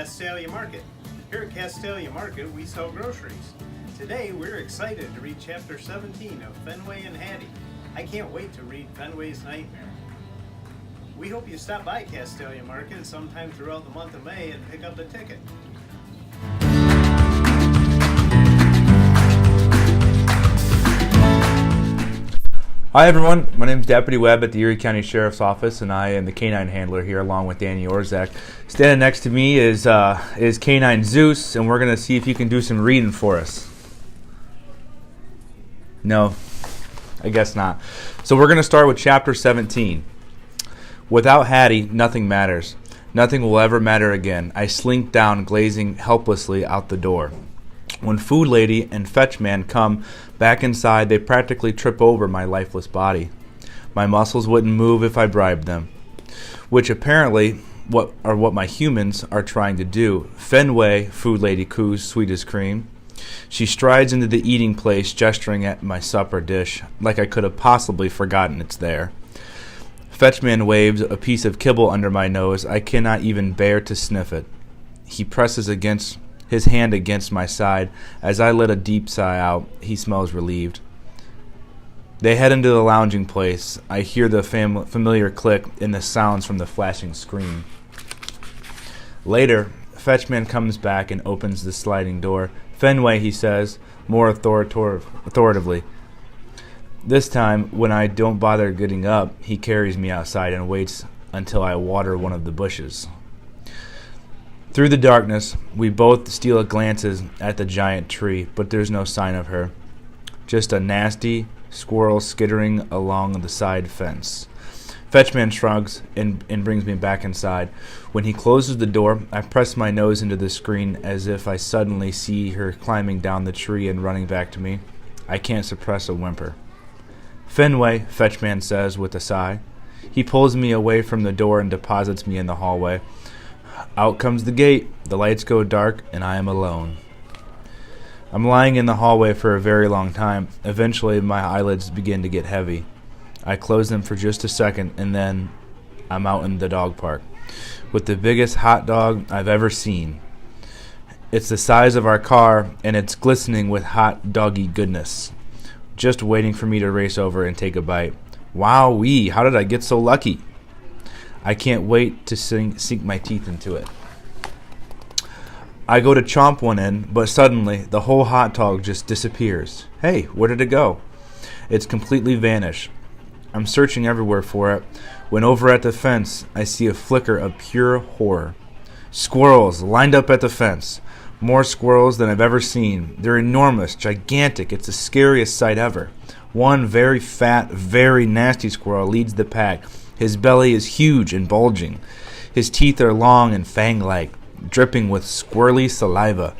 Castalia Market. Here at Castalia Market, we sell groceries. Today, we're excited to read Chapter 17 of Fenway and Hattie. I can't wait to read Fenway's Nightmare. We hope you stop by Castalia Market sometime throughout the month of May and pick up a ticket. Hi everyone, my name is Deputy Webb at the Erie County Sheriff's Office, and I am the canine handler here along with Danny Orzak. Standing next to me is Canine Zeus, and we're going to see if you can do some reading for us. No, I guess not. So we're going to start with Chapter 17. Without Hattie, nothing matters. Nothing will ever matter again. I slink down, glazing helplessly out the door. When Food Lady and Fetch Man come back inside, they practically trip over my lifeless body. My muscles wouldn't move if I bribed them, which apparently what my humans are trying to do. Fenway, Food Lady coos, sweet as cream. She strides into the eating place, gesturing at my supper dish, like I could have possibly forgotten it's there. Fetchman waves a piece of kibble under my nose. I cannot even bear to sniff it. He presses his hand against my side. As I let a deep sigh out, he smells relieved. They head into the lounging place. I hear the familiar click and the sounds from the flashing screen. Later, Fetchman comes back and opens the sliding door. Fenway, he says, more authoritatively. This time, when I don't bother getting up, he carries me outside and waits until I water one of the bushes. Through the darkness, we both steal glances at the giant tree, but there's no sign of her. Just a nasty squirrel skittering along the side fence. Fetchman shrugs and brings me back inside. When he closes the door, I press my nose into the screen as if I suddenly see her climbing down the tree and running back to me. I can't suppress a whimper. Fenway, Fetchman says with a sigh. He pulls me away from the door and deposits me in the hallway. Out comes the gate, the lights go dark, and I am alone. I'm lying in the hallway for a very long time. Eventually, my eyelids begin to get heavy. I close them for just a second, and then I'm out in the dog park with the biggest hot dog I've ever seen. It's the size of our car, and it's glistening with hot doggy goodness, just waiting for me to race over and take a bite. Wowee, how did I get so lucky? I can't wait to sink my teeth into it. I go to chomp one end, but suddenly the whole hot dog just disappears. Hey, where did it go? It's completely vanished. I'm searching everywhere for it, when over at the fence I see a flicker of pure horror. Squirrels lined up at the fence. More squirrels than I've ever seen. They're enormous, gigantic. It's the scariest sight ever. One very fat, very nasty squirrel leads the pack. His belly is huge and bulging. His teeth are long and fang-like, dripping with squirrely saliva.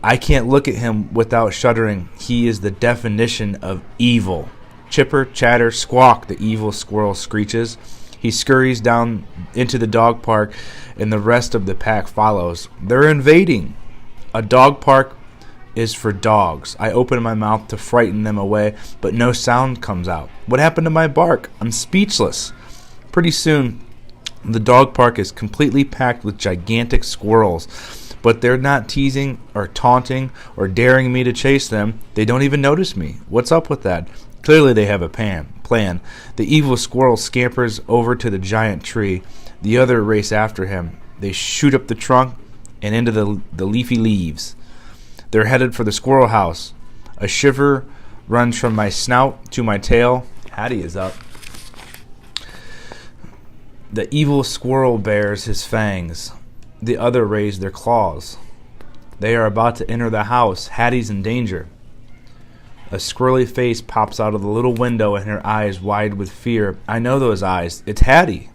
I can't look at him without shuddering. He is the definition of evil. Chipper, chatter, squawk, the evil squirrel screeches. He scurries down into the dog park, and the rest of the pack follows. They're invading. A dog park is for dogs. I open my mouth to frighten them away, but no sound comes out. What happened to my bark? I'm speechless. Pretty soon, the dog park is completely packed with gigantic squirrels, but they're not teasing or taunting or daring me to chase them. They don't even notice me. What's up with that? Clearly they have a plan. The evil squirrel scampers over to the giant tree. The other race after him. They shoot up the trunk and into the leafy leaves. They're headed for the squirrel house. A shiver runs from my snout to my tail. Hattie is up. The evil squirrel bares his fangs. The other raise their claws. They are about to enter the house. Hattie's in danger. A squirrely face pops out of the little window and her eyes wide with fear. I know those eyes. It's Hattie.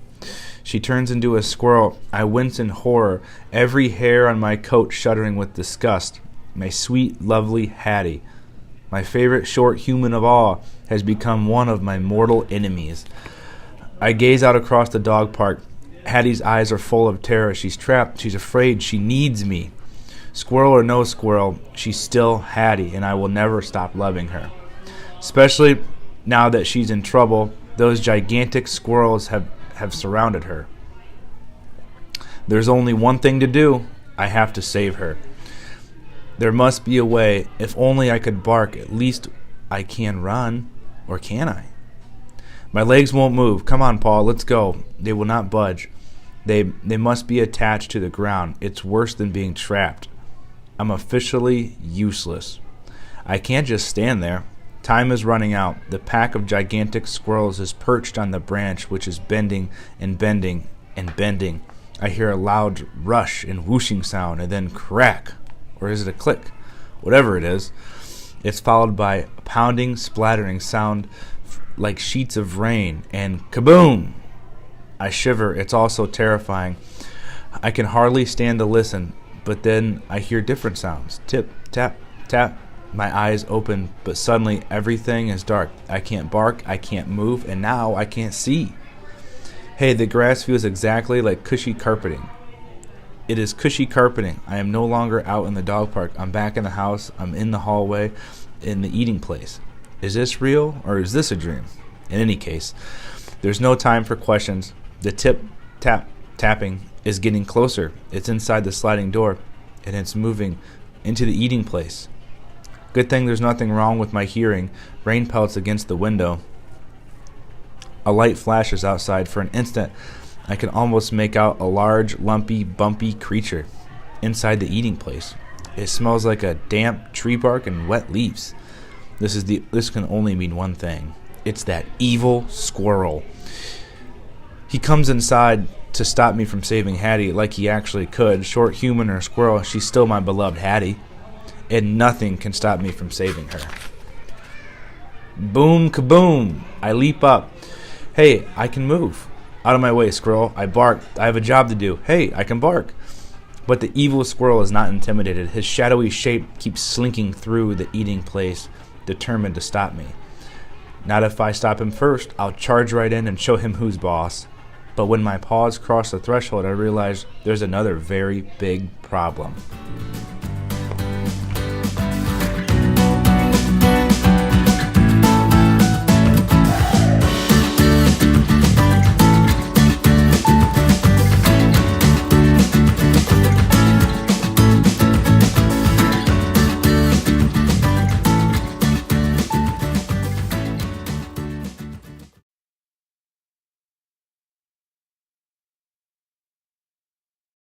She turns into a squirrel. I wince in horror, every hair on my coat shuddering with disgust. My sweet, lovely Hattie, my favorite short human of all, has become one of my mortal enemies. I gaze out across the dog park. Hattie's eyes are full of terror. She's trapped. She's afraid. She needs me. Squirrel or no squirrel, she's still Hattie, and I will never stop loving her. Especially now that she's in trouble, those gigantic squirrels have surrounded her. There's only one thing to do. I have to save her. There must be a way. If only I could bark. At least I can run. Or can I? My legs won't move. Come on, Paul. Let's go. They will not budge. They must be attached to the ground. It's worse than being trapped. I'm officially useless. I can't just stand there. Time is running out. The pack of gigantic squirrels is perched on the branch, which is bending and bending and bending. I hear a loud rush and whooshing sound, and then crack. Or is it a click? Whatever it is. It's followed by a pounding, splattering sound like sheets of rain, and kaboom! I shiver. It's all so terrifying. I can hardly stand to listen, but then I hear different sounds. Tip, tap, tap. My eyes open, but suddenly everything is dark. I can't bark, I can't move, and now I can't see. Hey, the grass feels exactly like cushy carpeting. It is cushy carpeting. I am no longer out in the dog park. I'm back in the house. I'm in the hallway, in the eating place. Is this real, or is this a dream? In any case, there's no time for questions. The tip, tap, tapping is getting closer. It's inside the sliding door, and it's moving into the eating place. Good thing there's nothing wrong with my hearing. Rain pelts against the window. A light flashes outside. For an instant, I can almost make out a large, lumpy, bumpy creature inside the eating place. It smells like a damp tree bark and wet leaves. This can only mean one thing. It's that evil squirrel. He comes inside to stop me from saving Hattie, like he actually could. Short human or squirrel, she's still my beloved Hattie, and nothing can stop me from saving her. Boom, kaboom! I leap up. Hey, I can move. Out of my way, squirrel. I bark. I have a job to do. Hey, I can bark. But the evil squirrel is not intimidated. His shadowy shape keeps slinking through the eating place, determined to stop me. Not if I stop him first. I'll charge right in and show him who's boss. But when my paws cross the threshold, I realize there's another very big problem.